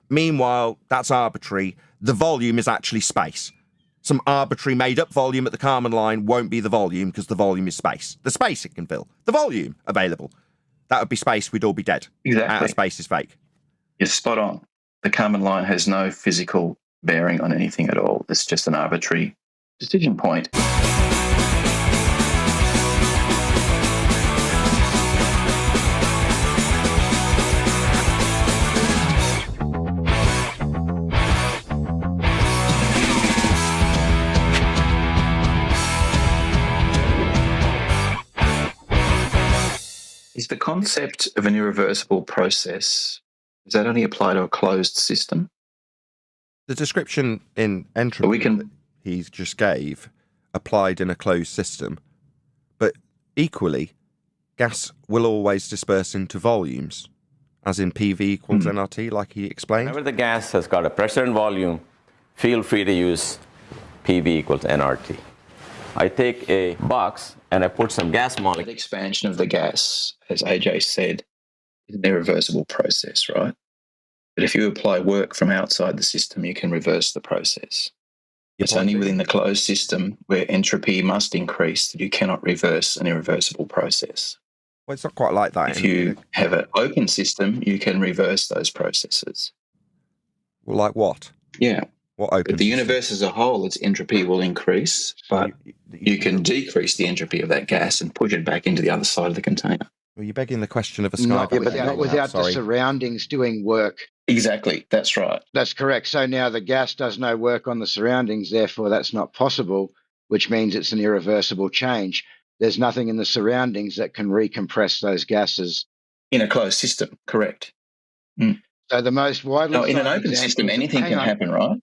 Meanwhile, that's arbitrary. The volume is actually space. Some arbitrary made-up volume at the Carman line won't be the volume because the volume is space. The space it can fill. The volume available. That would be space. We'd all be dead. Exactly. Outer space is fake. You're spot on. The Carman line has no physical bearing on anything at all. It's just an arbitrary decision point. Is the concept of an irreversible process, does that only apply to a closed system? The description in Entropy that he just gave applied in a closed system, but equally, gas will always disperse into volumes, as in PV equals nRT, like he explained. Whenever the gas has got a pressure and volume, feel free to use PV equals nRT. I take a box and I put some gas molecule. The expansion of the gas, as AJ said, is an irreversible process, right? But if you apply work from outside the system, you can reverse the process. It's only within the closed system where entropy must increase that you cannot reverse an irreversible process. Well, it's not quite like that. If you have an open system, you can reverse those processes. Well, like what? Yeah. What open But the universe as a whole, its entropy will increase, but you can decrease the entropy of that gas and push it back into the other side of the container. Well, you're begging the question of a sky but not without the surroundings doing work. Exactly, that's right. That's correct. So now the gas does no work on the surroundings, therefore that's not possible, which means it's an irreversible change. There's nothing in the surroundings that can recompress those gases. In a closed system, correct. Mm. So the most widely in an open system, anything can happen, right?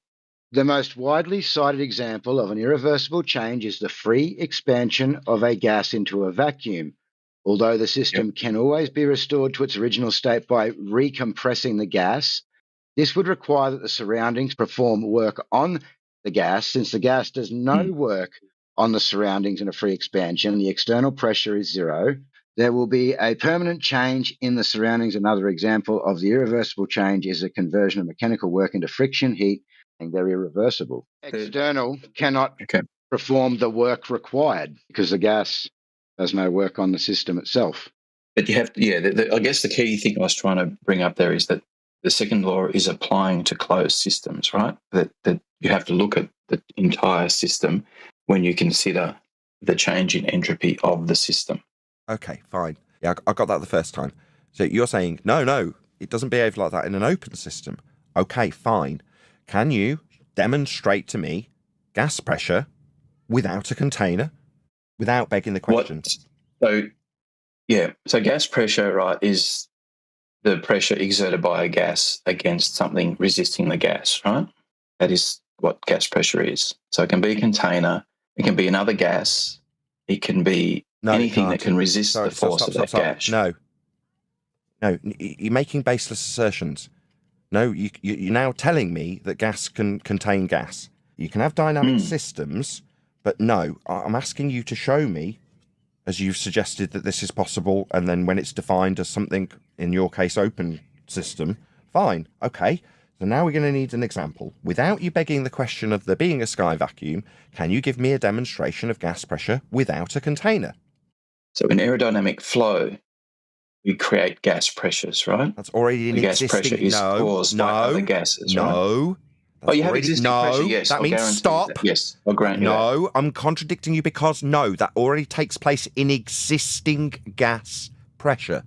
The most widely cited example of an irreversible change is the free expansion of a gas into a vacuum. Although the system can always be restored to its original state by recompressing the gas, this would require that the surroundings perform work on the gas. Since the gas does no work on the surroundings in a free expansion, the external pressure is zero, there will be a permanent change in the surroundings. Another example of the irreversible change is a conversion of mechanical work into friction heat, and they're irreversible. External cannot perform the work required because the gas does no work on the system itself. But you have to, I guess the key thing I was trying to bring up there is that the second law is applying to closed systems, right? That you have to look at the entire system when you consider the change in entropy of the system. Okay, fine. Yeah, I got that the first time. So you're saying, no, it doesn't behave like that in an open system. Okay, fine. Can you demonstrate to me gas pressure without a container? Without begging the question. So gas pressure, right, is the pressure exerted by a gas against something resisting the gas, right? That is what gas pressure is. So it can be a container, it can be another gas, it can be anything that can resist the force of that gas. No, you're making baseless assertions. No, you're now telling me that gas can contain gas. You can have dynamic systems, but no, I'm asking you to show me, as you've suggested, that this is possible, and then when it's defined as something, in your case, open system, fine, okay. So now we're going to need an example. Without you begging the question of there being a sky vacuum, can you give me a demonstration of gas pressure without a container? So in aerodynamic flow, we create gas pressures, right? That's already an existing... gas pressure is caused by other gases, right? You have existing pressure, yes. That means stop. Yes, I'll grant you that. No, I'm contradicting you because that already takes place in existing gas pressure.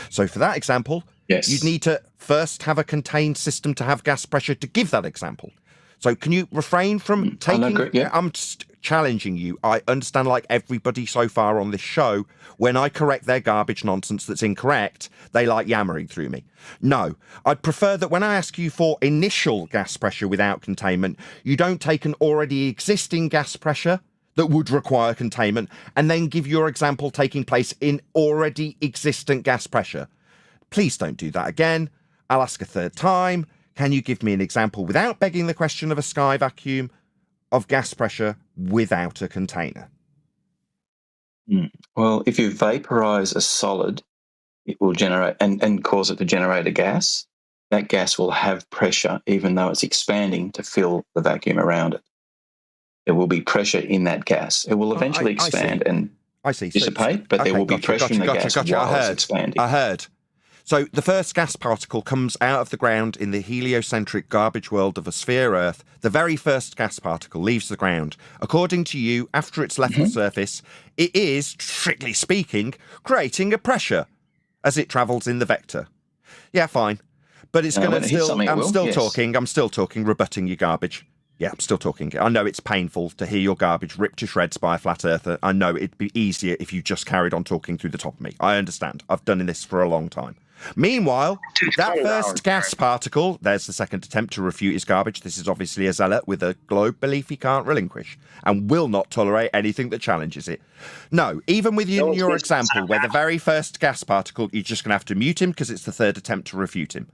So for that example, you'd need to first have a contained system to have gas pressure to give that example. So can you refrain from taking... I'm challenging you. I understand, like everybody so far on this show, when I correct their garbage nonsense that's incorrect, they like yammering through me. No, I'd prefer that when I ask you for initial gas pressure without containment, you don't take an already existing gas pressure that would require containment and then give your example taking place in already existent gas pressure. Please don't do that again. I'll ask a third time. Can you give me an example without begging the question of a sky vacuum of gas pressure without a container? Well, if you vaporize a solid, it will generate and cause it to generate a gas. that gas will have pressure even though it's expanding to fill the vacuum around it. There will be pressure in that gas. It will eventually expand and dissipate, but there will be pressure in the gas while it's expanding. I heard. So the first gas particle comes out of the ground in the heliocentric garbage world of a sphere Earth. The very first gas particle leaves the ground. According to you, after it's left the surface, it is, strictly speaking, creating a pressure as it travels in the vector. Yeah, fine. But it's going to still... I'm still talking, rebutting your garbage. Yeah, I'm still talking. I know it's painful to hear your garbage ripped to shreds by a flat earther. I know it'd be easier if you just carried on talking through the top of me. I understand. I've done this for a long time. Meanwhile, that first gas particle, there's the second attempt to refute his garbage. This is obviously a zealot with a globe belief he can't relinquish and will not tolerate anything that challenges it. No, even with you in your example, where the very first gas particle, you're just going to have to mute him because it's the third attempt to refute him.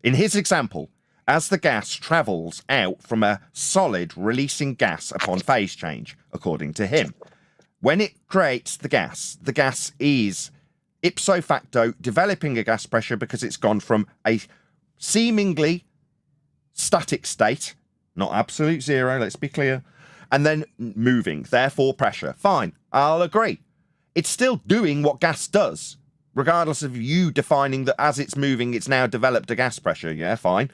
In his example, as the gas travels out from a solid releasing gas upon phase change, according to him, when it creates the gas is ipso facto developing a gas pressure because it's gone from a seemingly static state, not absolute zero, let's be clear, and then moving, therefore pressure. Fine, I'll agree. It's still doing what gas does, regardless of you defining that as it's moving, it's now developed a gas pressure. Yeah, fine.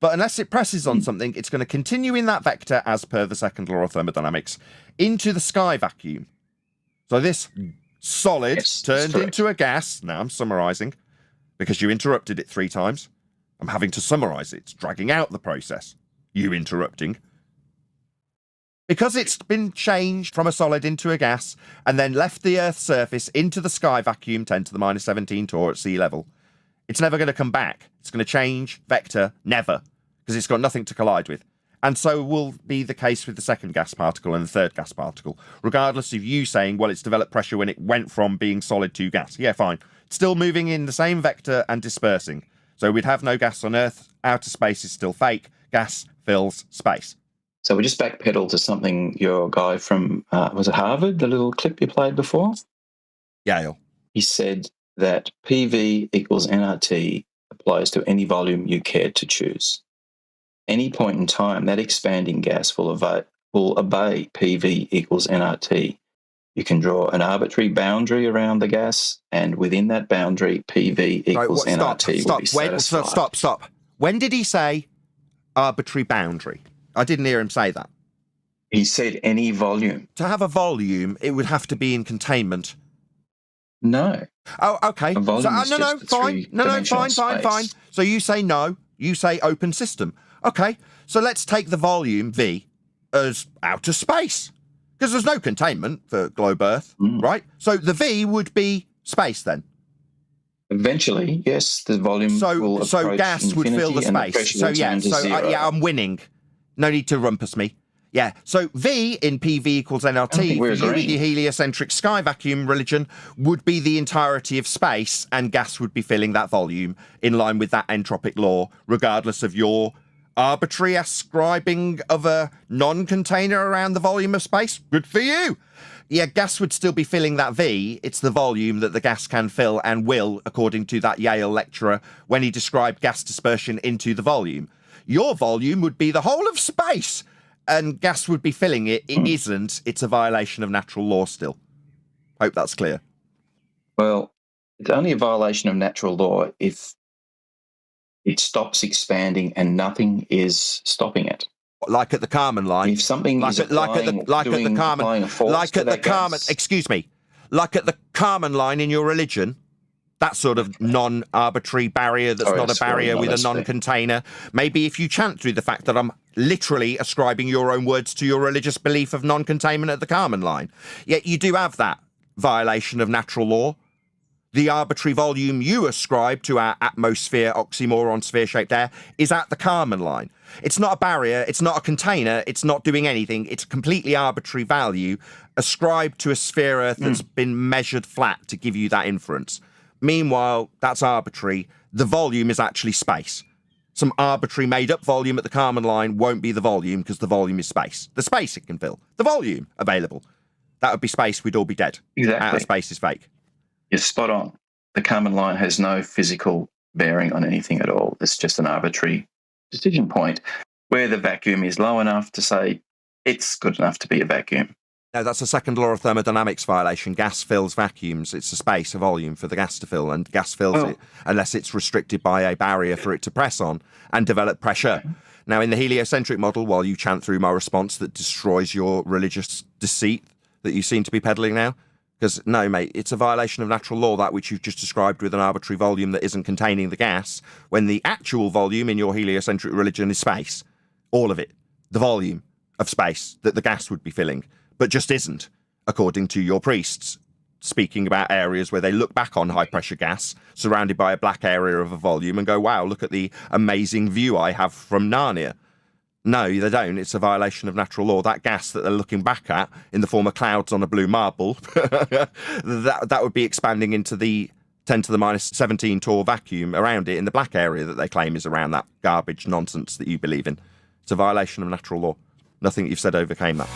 But unless it presses on something, it's going to continue in that vector as per the second law of thermodynamics into the sky vacuum. So this solid turned into a gas. Now I'm summarising because you interrupted it 3 times. I'm having to summarise it. It's dragging out the process. You interrupting. Because it's been changed from a solid into a gas and then left the Earth's surface into the sky vacuum, 10 to the minus 17 torr at sea level, it's never going to come back. It's going to change vector, never, because it's got nothing to collide with. And so will be the case with the second gas particle and the third gas particle, regardless of you saying, well, it's developed pressure when it went from being solid to gas. Yeah, fine. It's still moving in the same vector and dispersing. So we'd have no gas on Earth. Outer space is still fake. Gas fills space. So we just backpedal to something your guy from, was it Harvard, the little clip you played before? Yale. He said that PV equals nRT applies to any volume you care to choose. Any point in time, that expanding gas will obey PV equals nRT. You can draw an arbitrary boundary around the gas, and within that boundary, PV equals nRT will be satisfied. Stop. When did he say arbitrary boundary? I didn't hear him say that. He said any volume. To have a volume, it would have to be in containment. No. Oh, okay. Fine. So you say no. You say open system. Okay. So let's take the volume V as outer space because there's no containment for globe Earth, right? So the V would be space then. Eventually, yes, the volume will approach so gas would fill the space. I'm winning. No need to rumpus me. Yeah, so V in PV equals nRT for you with your heliocentric sky vacuum religion would be the entirety of space, and gas would be filling that volume in line with that entropic law, regardless of your arbitrary ascribing of a non-container around the volume of space. Good for you. Yeah, gas would still be filling that V. It's the volume that the gas can fill and will, according to that Yale lecturer when he described gas dispersion into the volume. Your volume would be the whole of space, and gas would be filling it. It isn't. It's a violation of natural law still. Hope that's clear. Well, it's only a violation of natural law if it stops expanding and nothing is stopping it. Like at the Carman line. If something is like at the Carman line in your religion, that sort of non-arbitrary barrier that's not a barrier with a non-container. Maybe if you chant through the fact that I'm literally ascribing your own words to your religious belief of non-containment at the Carman line. Yet you do have that violation of natural law. The arbitrary volume you ascribe to our atmosphere, oxymoron, sphere-shaped air is at the Carman line. It's not a barrier, it's not a container, it's not doing anything. It's a completely arbitrary value ascribed to a sphere Earth that's been measured flat to give you that inference. Meanwhile, that's arbitrary. The volume is actually space. Some arbitrary made-up volume at the Carman line won't be the volume because the volume is space. The space it can fill. The volume available. That would be space, we'd all be dead. Exactly. Outer space is fake. You're spot on. The Carman line has no physical bearing on anything at all. It's just an arbitrary decision point where the vacuum is low enough to say it's good enough to be a vacuum. No, that's a second law of thermodynamics violation. Gas fills vacuums. It's a space, a volume for the gas to fill, and gas fills it unless it's restricted by a barrier for it to press on and develop pressure. Now, in the heliocentric model, while you chant through my response that destroys your religious deceit that you seem to be peddling now, because no, mate, it's a violation of natural law, that which you've just described with an arbitrary volume that isn't containing the gas, when the actual volume in your heliocentric religion is space. All of it. The volume of space that the gas would be filling, but just isn't, according to your priests, speaking about areas where they look back on high-pressure gas surrounded by a black area of a volume and go, wow, look at the amazing view I have from Narnia. No, they don't. It's a violation of natural law. That gas that they're looking back at in the form of clouds on a blue marble, that would be expanding into the 10 to the minus 17 torr vacuum around it in the black area that they claim is around that garbage nonsense that you believe in. It's a violation of natural law. Nothing that you've said overcame that.